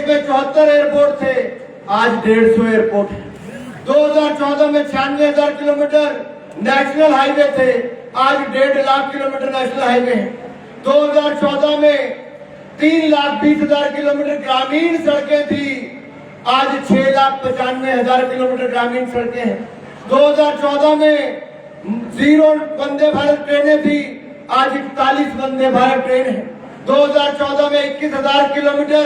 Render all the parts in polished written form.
में 74 एयरपोर्ट थे, आज 150 एयरपोर्ट है। 2014 में 96,000 किलोमीटर नेशनल हाईवे थे, आज 1.5 लाख किलोमीटर नेशनल हाईवे है। 2014 में 3,20,000 किलोमीटर ग्रामीण सड़कें थी, आज 6,95,000 किलोमीटर ग्रामीण सड़कें हैं। 2014 में 0 वंदे भारत ट्रेनें थी, आज 41 वंदे भारत ट्रेन है। 2014 में 21,000 किलोमीटर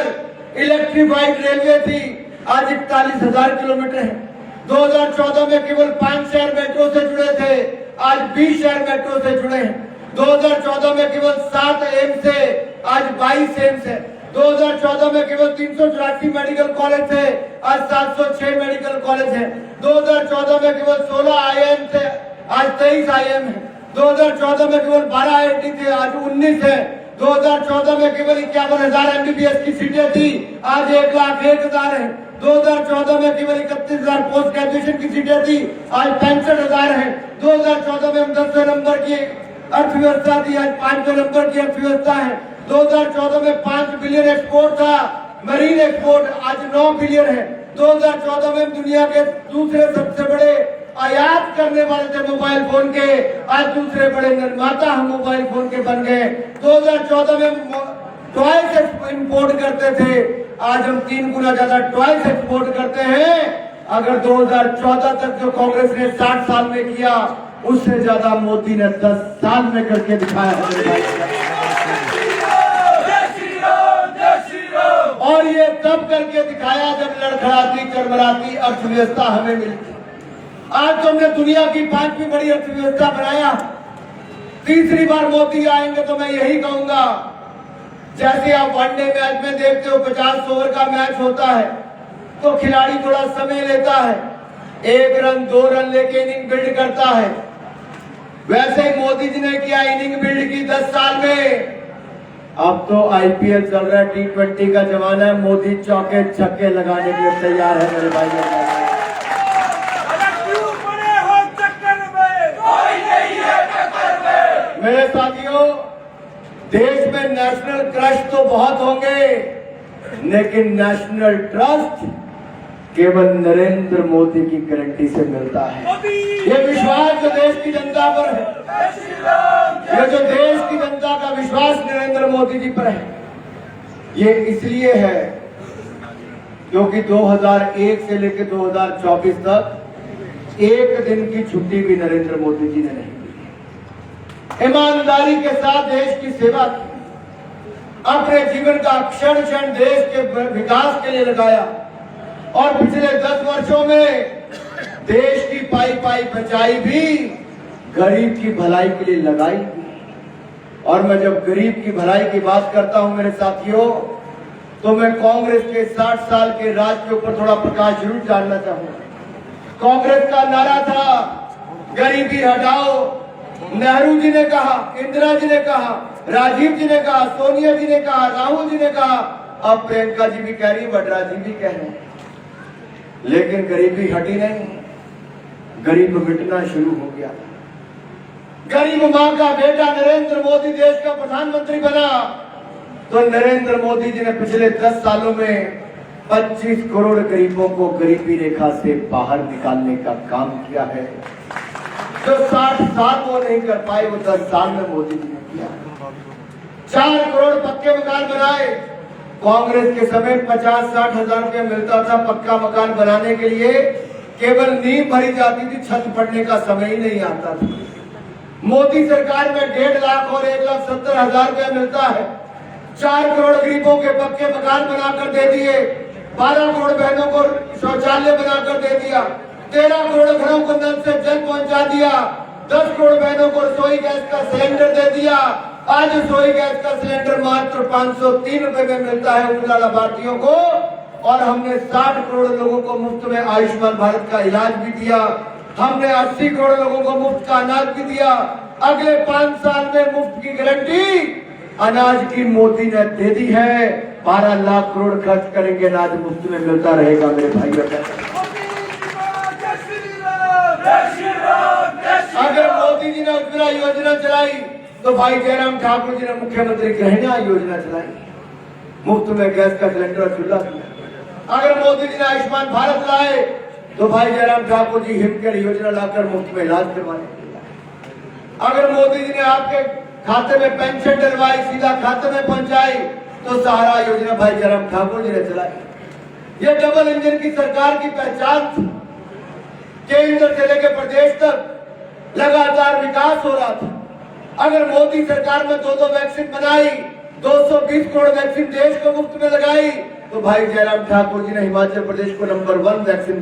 इलेक्ट्रीफाइड रेलवे थी, आज 41,000 किलोमीटर है। 2014 में केवल 5 शहर मेट्रो से जुड़े थे, आज 20 शहर मेट्रो से जुड़े हैं। 2014 में केवल 7 एम्स थे, आज 22 एम्स है। 2014 में केवल 384 मेडिकल कॉलेज थे, आज 706 मेडिकल कॉलेज है। 2014 में केवल 16 IIM थे, आज 23 IIM है। 2014 में केवल 12 IIT थे, आज 19 है। 2014 में केवल 51,000 MBBS की सीटें थी, आज 1,01,000 है। 2014 में केवल 31,000 पोस्ट ग्रेजुएशन की सीटें थी, आज 65,000 है। 2014 में हम 10वें नंबर की अर्थव्यवस्था थी, आज 5वें नंबर की अर्थव्यवस्था है। 2014 में 5 बिलियन एक्सपोर्ट था, मरीन एक्सपोर्ट आज 9 बिलियन है। 2014 में दुनिया के दूसरे सबसे बड़े आयात करने वाले थे मोबाइल फोन के, आज दूसरे बड़े निर्माता हम मोबाइल फोन के बन गए। 2014 में टॉयज इंपोर्ट करते थे, आज हम 3 गुना ज्यादा टॉयज एक्सपोर्ट करते हैं। अगर 2014 तक जो कांग्रेस ने 60 साल में किया, उससे ज्यादा मोदी ने 10 साल में करके दिखाया है। और ये तब करके दिखाया जब लड़खड़ाती चरमराती अर्थव्यवस्था हमें मिलती। आज तो हमने दुनिया की 5वीं बड़ी अर्थव्यवस्था बनाया। तीसरी बार मोदी आएंगे तो मैं यही कहूंगा, जैसे आप वनडे मैच में देखते हो 50 ओवर का मैच होता है तो खिलाड़ी थोड़ा समय लेता है, 1 रन 2 रन लेके इनिंग बिल्ड करता है, वैसे ही मोदी जी ने किया, इनिंग बिल्ड की 10 साल में। अब तो IPL चल रहा है, T20 का जमाना है, मोदी चौके छक्के लगाने के लिए तैयार है मेरे भाई। मेरे साथियों, देश में नेशनल क्रश तो बहुत होंगे, लेकिन नेशनल ट्रस्ट केवल नरेंद्र मोदी की गारंटी से मिलता है। ये विश्वास जो देश की जनता पर है, ये जो देश की जनता का विश्वास नरेंद्र मोदी जी पर है, ये इसलिए है क्योंकि 2001 से लेकर 2024 तक 1 दिन की छुट्टी भी नरेंद्र मोदी जी ने नहीं दी। ईमानदारी के साथ देश की सेवा की, अपने जीवन का क्षण क्षण देश के विकास के लिए लगाया और पिछले 10 वर्षों में देश की पाई पाई बचाई भी गरीब की भलाई के लिए लगाई। और मैं जब गरीब की भलाई की बात करता हूं मेरे साथियों, तो मैं कांग्रेस के 60 साल के राज के ऊपर थोड़ा प्रकाश जरूर डालना चाहूंगा। कांग्रेस का नारा था गरीबी हटाओ। नेहरू जी ने कहा, इंदिरा जी ने कहा, राजीव जी ने कहा, सोनिया जी ने कहा, राहुल जी ने कहा, अब प्रियंका जी भी कह रही, वड्रा जी भी कह रहे हैं, लेकिन गरीबी हटी नहीं, गरीब मिटना शुरू हो गया। गरीब मां का बेटा नरेंद्र मोदी देश का प्रधानमंत्री बना तो नरेंद्र मोदी जी ने पिछले 10 सालों में 25 करोड़ गरीबों को गरीबी रेखा से बाहर निकालने का काम किया है। जो 60 साल वो नहीं कर पाए, वो 10 साल में मोदी जी ने किया। 4 करोड़ पक्के मकान बनाए। कांग्रेस के समय 50-60 हजार रुपया मिलता था पक्का मकान बनाने के लिए, केवल नींव भरी जाती थी, छत पड़ने का समय ही नहीं आता था। मोदी सरकार में 1.5 लाख और 1,70,000 रुपया मिलता है। 4 करोड़ गरीबों के पक्के मकान बनाकर दे दिए, 12 करोड़ बहनों को शौचालय बनाकर दे दिया, 13 करोड़ घरों को नल से जल पहुंचा दिया, 10 करोड़ बहनों को रसोई गैस का सिलेंडर दे दिया। आज रसोई गैस का सिलेंडर मात्र 503 रुपए में मिलता है उन लाभार्थियों को। और हमने 60 करोड़ लोगों को मुफ्त में आयुष्मान भारत का इलाज भी दिया। हमने 80 करोड़ लोगों को मुफ्त का अनाज भी दिया। अगले 5 साल में मुफ्त की गारंटी अनाज की मोदी ने दे दी है। 12 लाख करोड़ खर्च करेंगे, अनाज मुफ्त में मिलता रहेगा मेरे भाई बहन। अगर मोदी जी ने उज्ज्वला योजना चलाई तो भाई जयराम ठाकुर जी ने मुख्यमंत्री गृहिणी योजना चलाई। मुफ्त में गैस का सिलेंडर और चूल्हा दिया। अगर मोदी जी ने आयुष्मान भारत लाए तो भाई जयराम ठाकुर जी हिमकेयर योजना लाकर मुफ्त में इलाज करवाने। अगर मोदी जी ने आपके खाते में पेंशन डलवाई, सीधा खाते में पहुंचाई, तो सहारा योजना भाई जयराम ठाकुर जी ने चलाई। ये डबल इंजन की सरकार की पहचान थी। केंद्र से लेकर प्रदेश तक लगातार विकास हो रहा था। अगर मोदी सरकार में 2-2 वैक्सीन बनाई, 220 करोड़ वैक्सीन देश को मुफ्त में लगाई, तो भाई जयराम ठाकुर जी ने हिमाचल प्रदेश को नंबर 1 वैक्सीन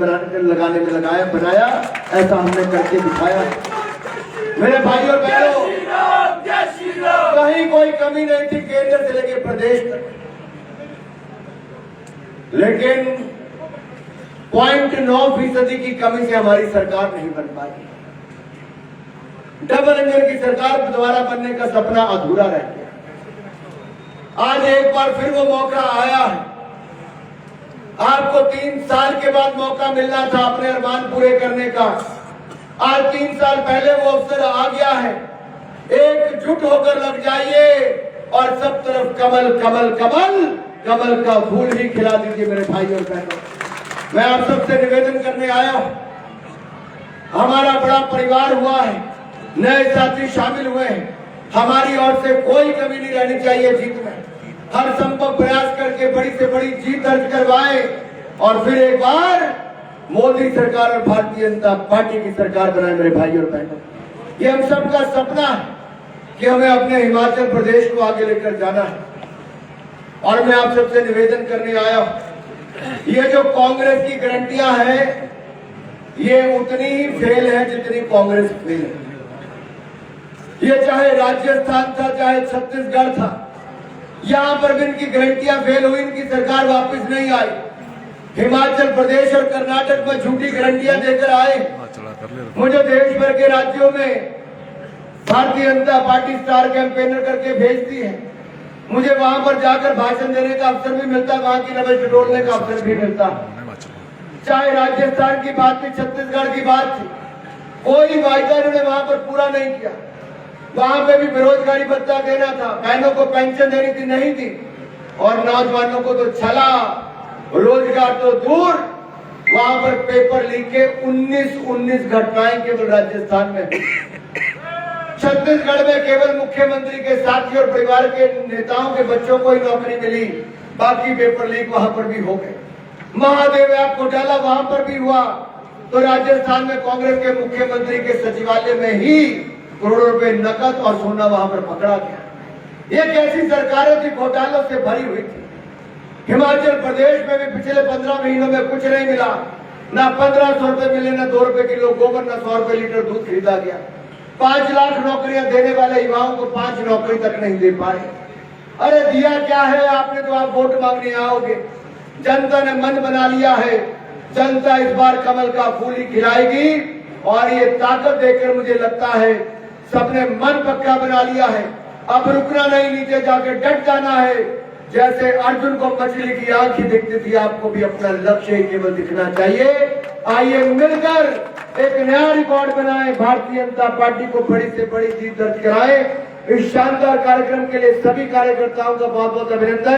लगाने में बनाया। ऐसा हमने करके दिखाया। मेरे भाई और बहनों, कहीं कोई कमी नहीं थी केंद्र से लेकर प्रदेश तक, लेकिन 0.9% की कमी से हमारी सरकार नहीं बन पाई। डबल इंजन की सरकार दोबारा बनने का सपना अधूरा रह गया। आज एक बार फिर वो मौका आया है। आपको 3 साल के बाद मौका मिलना था अपने अरमान पूरे करने का। आज 3 साल पहले वो अवसर आ गया है। एकजुट होकर लग जाइए और सब तरफ कमल कमल कमल कमल का फूल ही खिला दीजिए। मेरे भाई और बहनों, मैं आप सबसे निवेदन करने आया हूं। हमारा बड़ा परिवार हुआ है, नए साथी शामिल हुए हैं। हमारी ओर से कोई कमी नहीं रहनी चाहिए जीत में। हर संभव प्रयास करके बड़ी से बड़ी जीत दर्ज करवाए और फिर एक बार मोदी सरकार और भारतीय जनता पार्टी की सरकार बनाए। मेरे भाई और बहनों, ये हम सबका सपना है कि हमें अपने हिमाचल प्रदेश को आगे लेकर जाना है। और मैं आप सबसे निवेदन करने आया हूं, ये जो कांग्रेस की गारंटियां हैं, ये उतनी ही फेल है जितनी कांग्रेस फेल है। ये चाहे राजस्थान था, चाहे छत्तीसगढ़ था, यहां पर भी इनकी गारंटियां फेल हुई, इनकी सरकार वापस नहीं आई। हिमाचल प्रदेश और कर्नाटक में झूठी गारंटियां देकर आए। मुझे देश भर के राज्यों में Bharatiya Janata party star campaigner करके भेजती है। मुझे वहां पर जाकर भाषण देने का अवसर भी मिलता है, वहां की रमेश टटोलने का अवसर भी मिलता है। चाहे राजस्थान की बात थी, छत्तीसगढ़ की बात थी, कोई वायदा इन्होंने वहां पर पूरा नहीं किया। वहां पे भी बेरोजगारी भत्ता देना था, बहनों को पेंशन देनी थी, नहीं दी, और नौजवानों को तो छला, रोजगार तो दूर। वहां पर पेपर लीक के 19 घटनाएं केवल राजस्थान में। छत्तीसगढ़ में केवल मुख्यमंत्री के साथी और परिवार के नेताओं के बच्चों को ही नौकरी मिली, बाकी पेपर लीक वहां पर भी हो गए। महादेव ऐप घोटाला वहां पर भी हुआ, तो राजस्थान में कांग्रेस के मुख्यमंत्री के सचिवालय में ही करोड़ों रुपए नकद और सोना वहां पर पकड़ा गया। ये कैसी सरकारें थी, घोटालों से भरी हुई थी। हिमाचल प्रदेश में भी पिछले 15 महीनों में कुछ नहीं मिला, ना 1500 रुपए मिले, ना 2 रुपए किलो गोबर, ना 100 रुपए लीटर दूध खरीदा गया। 5 लाख नौकरियां देने वाले युवाओं को 5 नौकरी तक नहीं दे पाए। अरे दिया क्या है आपने, तो आप वोट मांगने आओगे। जनता ने मन बना लिया है, जनता इस बार कमल का फूल ही खिलाएगी। और ये ताकत देखकर मुझे लगता है सबने मन पक्का बना लिया है। अब रुकना नहीं, नीचे जाके डट जाना है। जैसे अर्जुन को मछली की आंख ही दिखती थी, आपको भी अपना लक्ष्य ही केवल दिखना चाहिए। आइए मिलकर एक नया रिकॉर्ड बनाएं, भारतीय जनता पार्टी को बड़ी से बड़ी जीत दर्ज कराएं। इस शानदार कार्यक्रम के लिए सभी कार्यकर्ताओं का बहुत बहुत अभिनंदन।